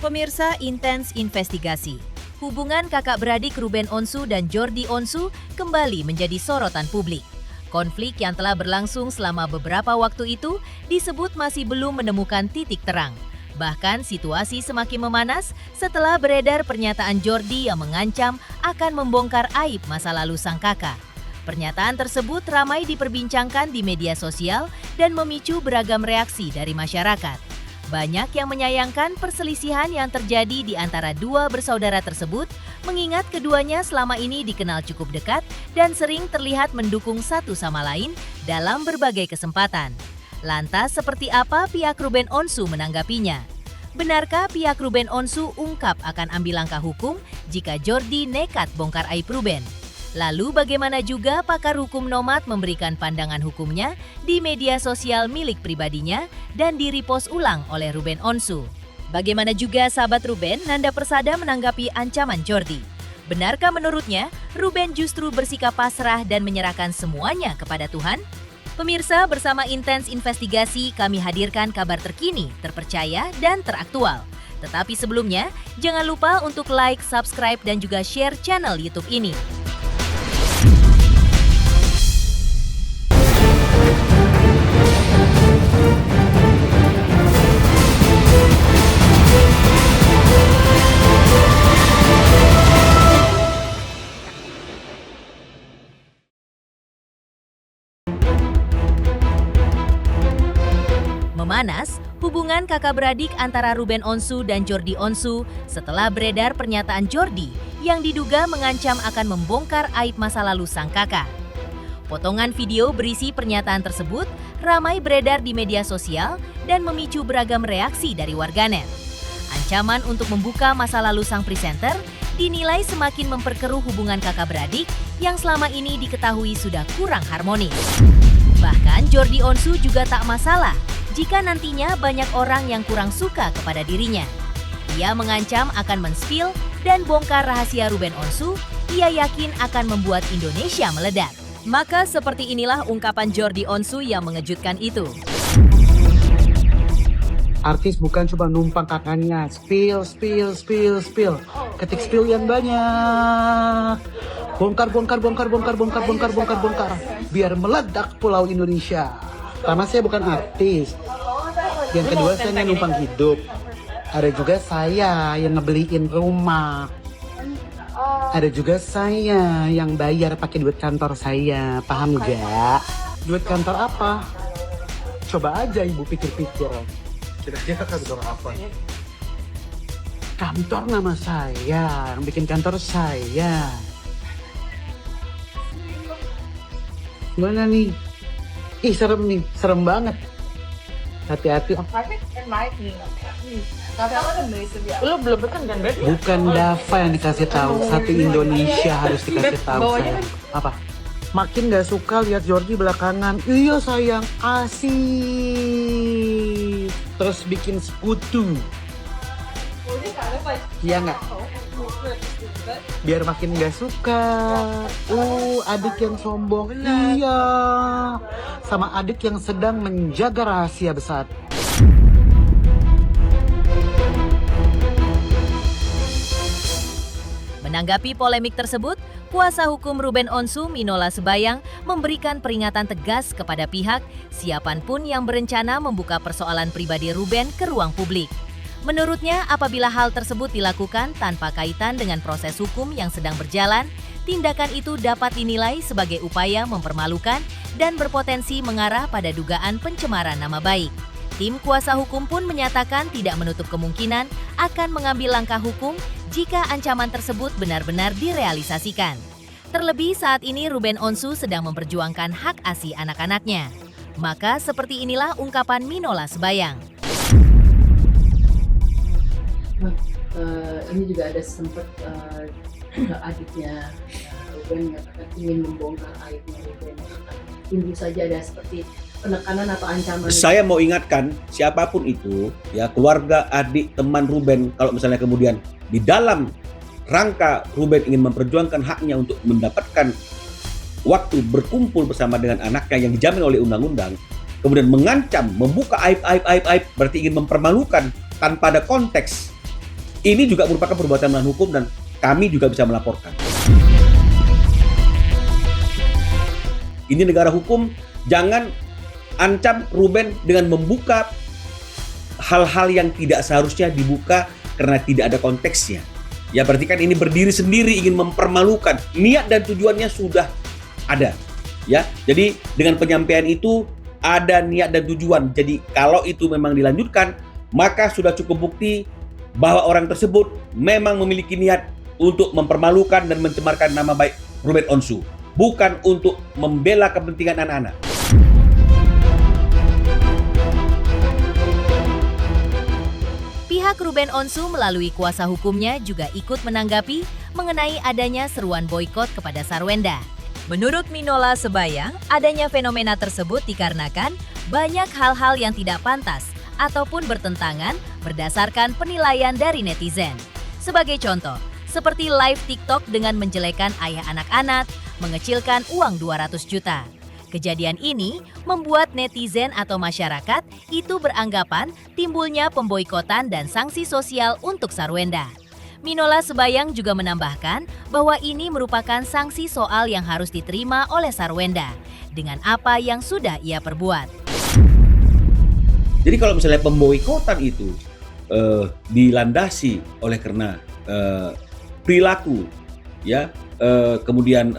Pemirsa, intens investigasi. Hubungan kakak beradik Ruben Onsu dan Jordi Onsu kembali menjadi sorotan publik. Konflik yang telah berlangsung selama beberapa waktu itu disebut masih belum menemukan titik terang. Bahkan situasi semakin memanas setelah beredar pernyataan Jordi yang mengancam akan membongkar aib masa lalu sang kakak. Pernyataan tersebut ramai diperbincangkan di media sosial dan memicu beragam reaksi dari masyarakat. Banyak yang menyayangkan perselisihan yang terjadi di antara dua bersaudara tersebut, mengingat keduanya selama ini dikenal cukup dekat dan sering terlihat mendukung satu sama lain dalam berbagai kesempatan. Lantas, seperti apa pihak Ruben Onsu menanggapinya? Benarkah pihak Ruben Onsu ungkap akan ambil langkah hukum jika Jordi nekat bongkar aib Ruben? Lalu bagaimana juga pakar hukum Nomad memberikan pandangan hukumnya di media sosial milik pribadinya dan di-repost ulang oleh Ruben Onsu? Bagaimana juga sahabat Ruben, Nanda Persada menanggapi ancaman Jordi? Benarkah menurutnya Ruben justru bersikap pasrah dan menyerahkan semuanya kepada Tuhan? Pemirsa, bersama Intens Investigasi kami hadirkan kabar terkini, terpercaya, dan teraktual. Tetapi sebelumnya, jangan lupa untuk like, subscribe, dan juga share channel YouTube ini. Memanas, hubungan kakak beradik antara Ruben Onsu dan Jordi Onsu setelah beredar pernyataan Jordi yang diduga mengancam akan membongkar aib masa lalu sang kakak. Potongan video berisi pernyataan tersebut ramai beredar di media sosial dan memicu beragam reaksi dari warganet. Ancaman untuk membuka masa lalu sang presenter dinilai semakin memperkeruh hubungan kakak beradik yang selama ini diketahui sudah kurang harmonis. Bahkan Jordi Onsu juga tak masalah jika nantinya banyak orang yang kurang suka kepada dirinya. Ia mengancam akan men-spill dan bongkar rahasia Ruben Onsu, ia yakin akan membuat Indonesia meledak. Maka seperti inilah ungkapan Jordi Onsu yang mengejutkan itu. Artis bukan cuma numpang kakaknya, spill. Ketik spill yang banyak. Bongkar. Biar meledak pulau Indonesia. Pertama, saya bukan artis. Yang kedua, saya numpang hidup. Ada juga saya yang ngebeliin rumah. Ada juga saya yang bayar pakai duit kantor saya. Paham gak? Duit kantor apa? Coba aja ibu pikir-pikir. Kira-kira kantor apa? Kantor nama saya, yang bikin kantor saya. Gimana nih? Ih, serem banget. Hati-hati. Lu belum kan berarti? Bukan Dava yang dikasih tahu, satu Indonesia harus dikasih tahu saya. Apa? Makin gak suka lihat Jordi belakangan. Iya sayang, asik. Terus bikin sekutu. Iya nggak? Biar makin gak suka. Adik yang sombong. Iya. Sama adik yang sedang menjaga rahasia besar. Menanggapi polemik tersebut, kuasa hukum Ruben Onsu, Minola Sebayang, memberikan peringatan tegas kepada pihak siapapun yang berencana membuka persoalan pribadi Ruben ke ruang publik. Menurutnya, apabila hal tersebut dilakukan tanpa kaitan dengan proses hukum yang sedang berjalan, tindakan itu dapat dinilai sebagai upaya mempermalukan dan berpotensi mengarah pada dugaan pencemaran nama baik. Tim kuasa hukum pun menyatakan tidak menutup kemungkinan akan mengambil langkah hukum jika ancaman tersebut benar-benar direalisasikan. Terlebih saat ini Ruben Onsu sedang memperjuangkan hak asih anak-anaknya. Maka seperti inilah ungkapan Minola Sebayang. Ini juga ada sempat adiknya Ruben mengatakan ingin membongkar aibnya Ruben. Tentu saja ada seperti penekanan atau ancaman. Saya mau ingatkan siapapun itu, ya keluarga, adik, teman Ruben, kalau misalnya kemudian di dalam rangka Ruben ingin memperjuangkan haknya untuk mendapatkan waktu berkumpul bersama dengan anaknya yang dijamin oleh undang-undang, kemudian mengancam, membuka aib, berarti ingin mempermalukan tanpa ada konteks Ini juga merupakan perbuatan melawan hukum dan kami juga bisa melaporkan. Ini negara hukum, jangan ancam Ruben dengan membuka hal-hal yang tidak seharusnya dibuka karena tidak ada konteksnya. Ya berarti kan ini berdiri sendiri ingin mempermalukan. Niat dan tujuannya sudah ada. Ya, jadi dengan penyampaian itu ada niat dan tujuan. Jadi kalau itu memang dilanjutkan, maka sudah cukup bukti bahwa orang tersebut memang memiliki niat untuk mempermalukan dan mencemarkan nama baik Ruben Onsu, bukan untuk membela kepentingan anak-anak. Pihak Ruben Onsu melalui kuasa hukumnya juga ikut menanggapi mengenai adanya seruan boikot kepada Sarwenda. Menurut Minola Sebayang, adanya fenomena tersebut dikarenakan banyak hal-hal yang tidak pantas ataupun bertentangan berdasarkan penilaian dari netizen. Sebagai contoh, seperti live TikTok dengan menjelekan ayah anak-anak, mengecilkan uang 200 juta. Kejadian ini membuat netizen atau masyarakat itu beranggapan timbulnya pemboikotan dan sanksi sosial untuk Sarwenda. Minola Sebayang juga menambahkan bahwa ini merupakan sanksi soal yang harus diterima oleh Sarwenda dengan apa yang sudah ia perbuat. Jadi kalau misalnya pemboikotan itu dilandasi oleh karena perilaku, ya, kemudian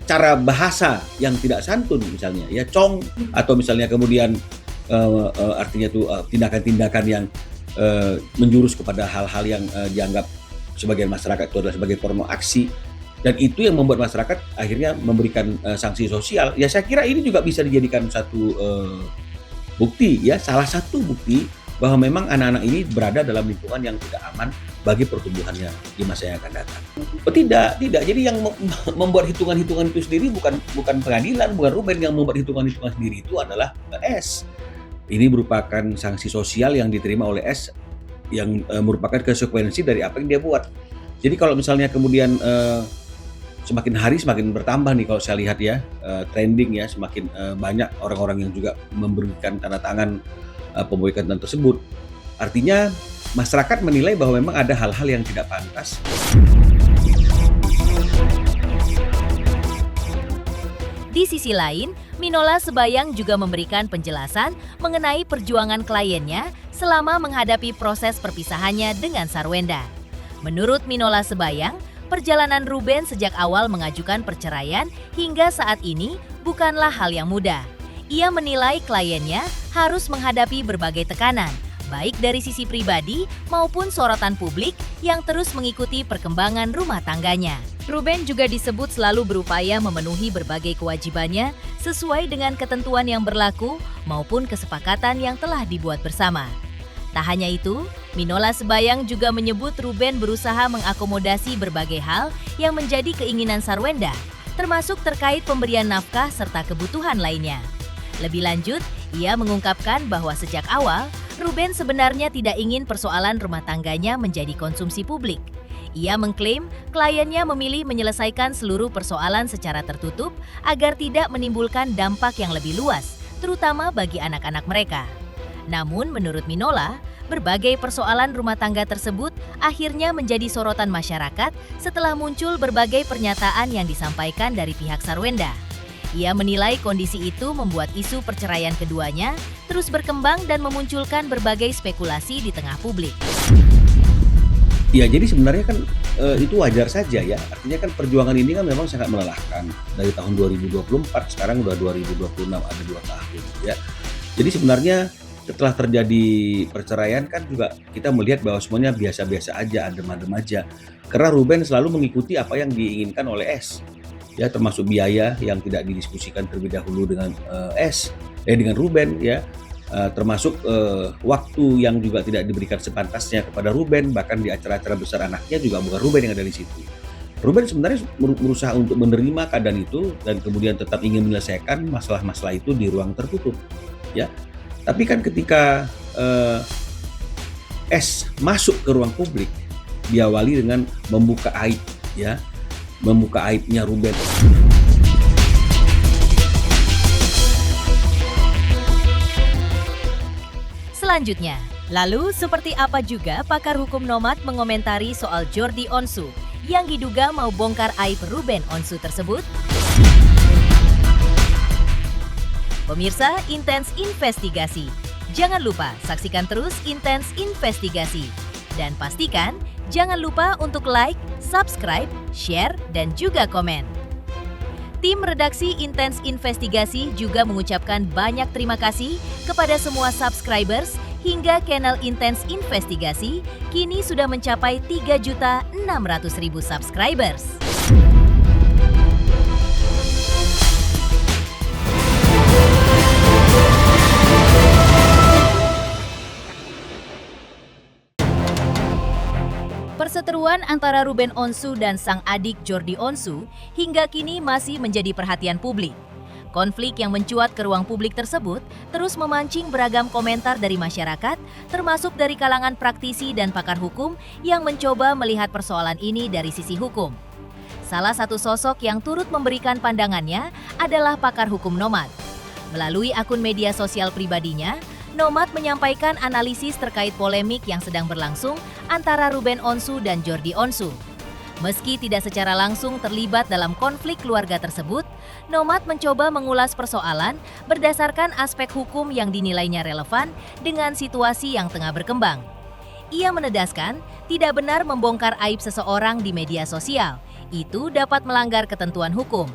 cara bahasa yang tidak santun misalnya, ya cong, atau misalnya kemudian artinya itu tindakan-tindakan yang menjurus kepada hal-hal yang dianggap sebagian masyarakat itu adalah sebagai porno aksi, dan itu yang membuat masyarakat akhirnya memberikan sanksi sosial. Ya saya kira ini juga bisa dijadikan satu bukti, ya, salah satu bukti bahwa memang anak-anak ini berada dalam lingkungan yang tidak aman bagi pertumbuhannya di masa yang akan datang. Oh, tidak. Jadi yang membuat hitungan-hitungan itu sendiri bukan pengadilan, bukan Ruben yang membuat hitungan-hitungan sendiri, itu adalah S. Ini merupakan sanksi sosial yang diterima oleh S yang merupakan konsekuensi dari apa yang dia buat. Jadi kalau misalnya kemudian semakin hari semakin bertambah nih kalau saya lihat ya, trending ya, semakin banyak orang-orang yang juga memberikan tanda tangan pemboikotan tersebut. Artinya masyarakat menilai bahwa memang ada hal-hal yang tidak pantas. Di sisi lain, Minola Sebayang juga memberikan penjelasan mengenai perjuangan kliennya selama menghadapi proses perpisahannya dengan Sarwenda. Menurut Minola Sebayang, perjalanan Ruben sejak awal mengajukan perceraian hingga saat ini bukanlah hal yang mudah. Ia menilai kliennya harus menghadapi berbagai tekanan, baik dari sisi pribadi maupun sorotan publik yang terus mengikuti perkembangan rumah tangganya. Ruben juga disebut selalu berupaya memenuhi berbagai kewajibannya sesuai dengan ketentuan yang berlaku maupun kesepakatan yang telah dibuat bersama. Tak hanya itu, Minola Sebayang juga menyebut Ruben berusaha mengakomodasi berbagai hal yang menjadi keinginan Sarwenda, termasuk terkait pemberian nafkah serta kebutuhan lainnya. Lebih lanjut, ia mengungkapkan bahwa sejak awal, Ruben sebenarnya tidak ingin persoalan rumah tangganya menjadi konsumsi publik. Ia mengklaim kliennya memilih menyelesaikan seluruh persoalan secara tertutup agar tidak menimbulkan dampak yang lebih luas, terutama bagi anak-anak mereka. Namun menurut Minola, berbagai persoalan rumah tangga tersebut akhirnya menjadi sorotan masyarakat setelah muncul berbagai pernyataan yang disampaikan dari pihak Sarwenda. Ia menilai kondisi itu membuat isu perceraian keduanya terus berkembang dan memunculkan berbagai spekulasi di tengah publik. Ya, jadi sebenarnya kan itu wajar saja ya. Artinya kan perjuangan ini kan memang sangat melelahkan. Dari tahun 2024, sekarang udah 2026, ada 2 tahun ya. Jadi sebenarnya setelah terjadi perceraian kan juga kita melihat bahwa semuanya biasa-biasa aja, adem-adem aja. Karena Ruben selalu mengikuti apa yang diinginkan oleh S. Ya, termasuk biaya yang tidak didiskusikan terlebih dahulu dengan dengan Ruben ya. Termasuk waktu yang juga tidak diberikan sepantasnya kepada Ruben, bahkan di acara-acara besar anaknya juga bukan Ruben yang ada di situ. Ruben sebenarnya berusaha untuk menerima keadaan itu dan kemudian tetap ingin menyelesaikan masalah-masalah itu di ruang tertutup, ya. Tapi kan ketika S masuk ke ruang publik, diawali dengan membuka aib, ya, membuka aibnya Ruben. Selanjutnya, Lalu, seperti apa juga pakar hukum Nomad mengomentari soal Jordi Onsu yang diduga mau bongkar aib Ruben Onsu tersebut? Pemirsa Intens Investigasi, jangan lupa saksikan terus Intens Investigasi. Dan pastikan jangan lupa untuk like, subscribe, share, dan juga komen. Tim redaksi Intens Investigasi juga mengucapkan banyak terima kasih kepada semua subscribers hingga channel Intens Investigasi kini sudah mencapai 3.600.000 subscribers. Perseteruan antara Ruben Onsu dan sang adik Jordi Onsu hingga kini masih menjadi perhatian publik. Konflik yang mencuat ke ruang publik tersebut terus memancing beragam komentar dari masyarakat, termasuk dari kalangan praktisi dan pakar hukum yang mencoba melihat persoalan ini dari sisi hukum. Salah satu sosok yang turut memberikan pandangannya adalah pakar hukum Nomad. Melalui akun media sosial pribadinya, Nomad menyampaikan analisis terkait polemik yang sedang berlangsung antara Ruben Onsu dan Jordi Onsu. Meski tidak secara langsung terlibat dalam konflik keluarga tersebut, Nomad mencoba mengulas persoalan berdasarkan aspek hukum yang dinilainya relevan dengan situasi yang tengah berkembang. Ia menedaskan tidak benar membongkar aib seseorang di media sosial. Itu dapat melanggar ketentuan hukum.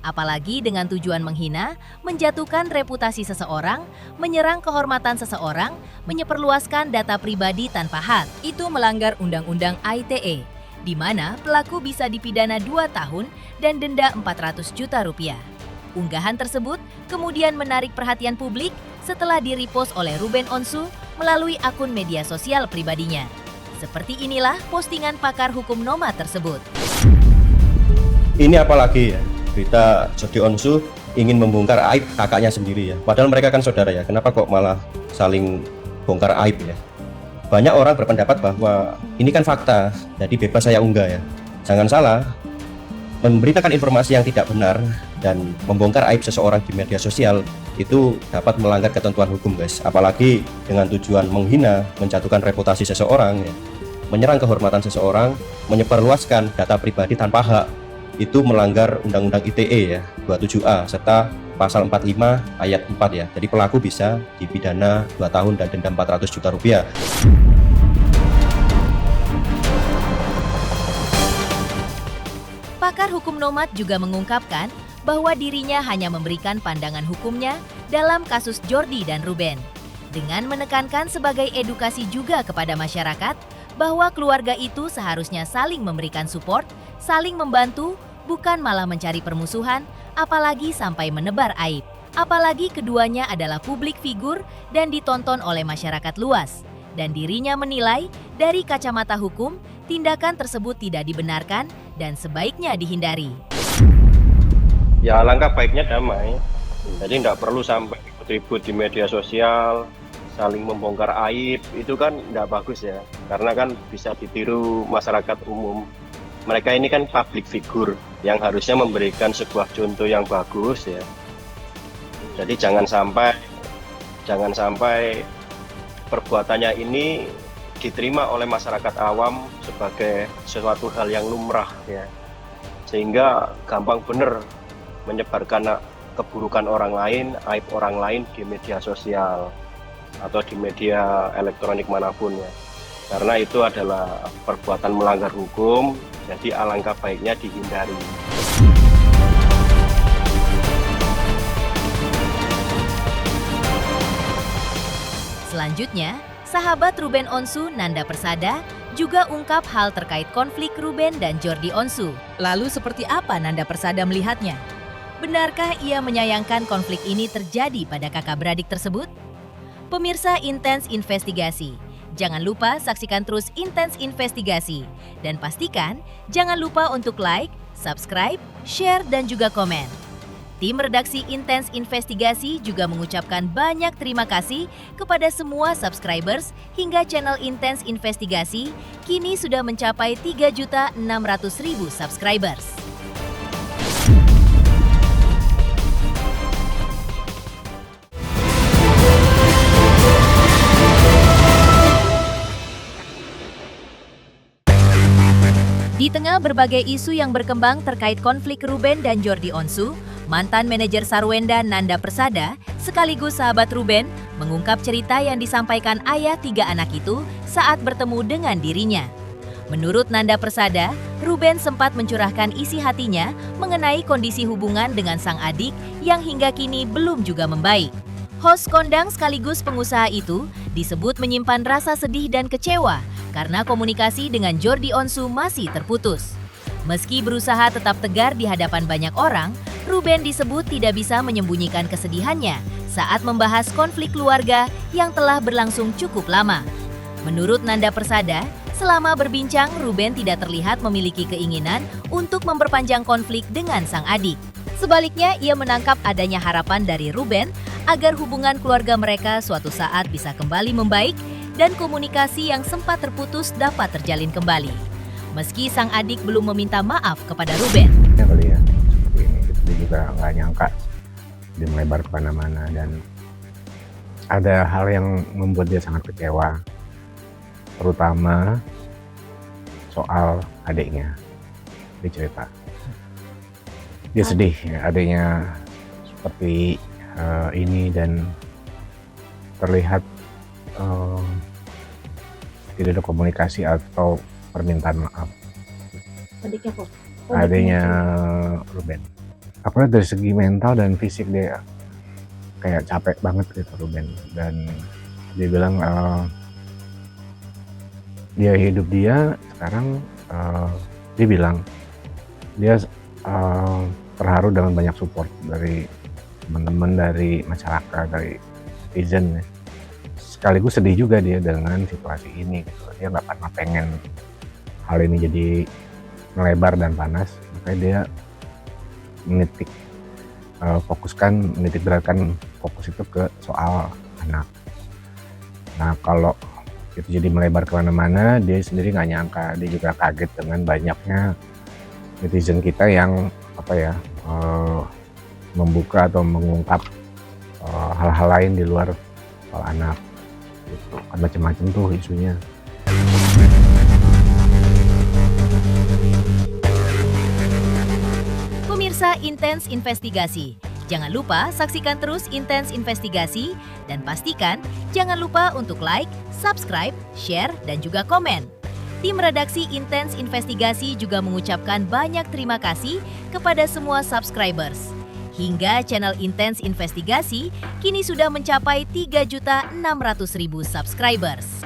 Apalagi dengan tujuan menghina, menjatuhkan reputasi seseorang, menyerang kehormatan seseorang, menyeperluaskan data pribadi tanpa hak. Itu melanggar Undang-Undang ITE, di mana pelaku bisa dipidana 2 tahun dan denda 400 juta rupiah. Unggahan tersebut kemudian menarik perhatian publik setelah di-repost oleh Ruben Onsu melalui akun media sosial pribadinya. Seperti inilah postingan pakar hukum Nomad tersebut. Ini apalagi ya, berita Jordi Onsu ingin membongkar aib kakaknya sendiri ya. Padahal mereka kan saudara ya, kenapa kok malah saling bongkar aib ya? Banyak orang berpendapat bahwa ini kan fakta, jadi bebas saya unggah ya. Jangan salah, memberitakan informasi yang tidak benar dan membongkar aib seseorang di media sosial itu dapat melanggar ketentuan hukum guys. Apalagi dengan tujuan menghina, menjatuhkan reputasi seseorang ya. Menyerang kehormatan seseorang, menyebarluaskan data pribadi tanpa hak. Itu melanggar Undang-Undang ITE ya, 27A serta Pasal 45 ayat 4 ya. Jadi pelaku bisa dipidana 2 tahun dan denda 400 juta rupiah. Pakar hukum Nomad juga mengungkapkan bahwa dirinya hanya memberikan pandangan hukumnya dalam kasus Jordi dan Ruben, dengan menekankan sebagai edukasi juga kepada masyarakat bahwa keluarga itu seharusnya saling memberikan support, saling membantu, bukan malah mencari permusuhan, apalagi sampai menebar aib. Apalagi keduanya adalah publik figur dan ditonton oleh masyarakat luas. Dan dirinya menilai dari kacamata hukum, tindakan tersebut tidak dibenarkan dan sebaiknya dihindari. Ya alangkah baiknya damai. Jadi tidak perlu sampai ribut di media sosial, saling membongkar aib, itu kan tidak bagus ya. Karena kan bisa ditiru masyarakat umum. Mereka ini kan public figure yang harusnya memberikan sebuah contoh yang bagus ya. Jadi jangan sampai perbuatannya ini diterima oleh masyarakat awam sebagai sesuatu hal yang lumrah ya. Sehingga gampang benar menyebarkan keburukan orang lain, aib orang lain di media sosial atau di media elektronik manapun ya. Karena itu adalah perbuatan melanggar hukum, jadi alangkah baiknya dihindari. Selanjutnya, sahabat Ruben Onsu, Nanda Persada, juga ungkap hal terkait konflik Ruben dan Jordi Onsu. Lalu seperti apa Nanda Persada melihatnya? Benarkah ia menyayangkan konflik ini terjadi pada kakak beradik tersebut? Pemirsa Intens Investigasi, jangan lupa saksikan terus Intens Investigasi. Dan pastikan jangan lupa untuk like, subscribe, share, dan juga komen. Tim redaksi Intens Investigasi juga mengucapkan banyak terima kasih kepada semua subscribers hingga channel Intens Investigasi kini sudah mencapai 3.600.000 subscribers. Di tengah berbagai isu yang berkembang terkait konflik Ruben dan Jordi Onsu, mantan manajer Sarwenda Nanda Persada, sekaligus sahabat Ruben, mengungkap cerita yang disampaikan ayah 3 anak itu saat bertemu dengan dirinya. Menurut Nanda Persada, Ruben sempat mencurahkan isi hatinya mengenai kondisi hubungan dengan sang adik yang hingga kini belum juga membaik. Host kondang sekaligus pengusaha itu disebut menyimpan rasa sedih dan kecewa karena komunikasi dengan Jordi Onsu masih terputus. Meski berusaha tetap tegar di hadapan banyak orang, Ruben disebut tidak bisa menyembunyikan kesedihannya saat membahas konflik keluarga yang telah berlangsung cukup lama. Menurut Nanda Persada, selama berbincang, Ruben tidak terlihat memiliki keinginan untuk memperpanjang konflik dengan sang adik. Sebaliknya, ia menangkap adanya harapan dari Ruben agar hubungan keluarga mereka suatu saat bisa kembali membaik dan komunikasi yang sempat terputus dapat terjalin kembali. Meski sang adik belum meminta maaf kepada Ruben. Ya kali ya, seperti ini. Dia juga nggak nyangka dia melebar kemana-mana dan ada hal yang membuat dia sangat kecewa, terutama soal adiknya. Dia cerita, dia sedih ya, adiknya seperti ini dan terlihat tidak ada komunikasi atau permintaan maaf. Adiknya kok? Adiknya Ruben. Apalagi dari segi mental dan fisik dia kayak capek banget gitu Ruben. Dan dia bilang dia hidup dia sekarang dia bilang dia terharu dengan banyak support dari teman-teman, dari masyarakat, dari netizen ya. Sekaligus sedih juga dia dengan situasi ini gitu. Dia nggak pernah pengen hal ini jadi melebar dan panas, makanya dia menitik beratkan fokus itu ke soal anak. Nah kalau itu jadi melebar kemana-mana, dia sendiri nggak nyangka, dia juga kaget dengan banyaknya netizen kita yang membuka atau mengungkap hal-hal lain di luar soal anak. Kan macam-macam tuh isunya. Pemirsa Intens Investigasi, jangan lupa saksikan terus Intens Investigasi dan pastikan jangan lupa untuk like, subscribe, share, dan juga komen. Tim redaksi Intens Investigasi juga mengucapkan banyak terima kasih kepada semua subscribers. Hingga channel Intens Investigasi kini sudah mencapai 3.600.000 subscribers.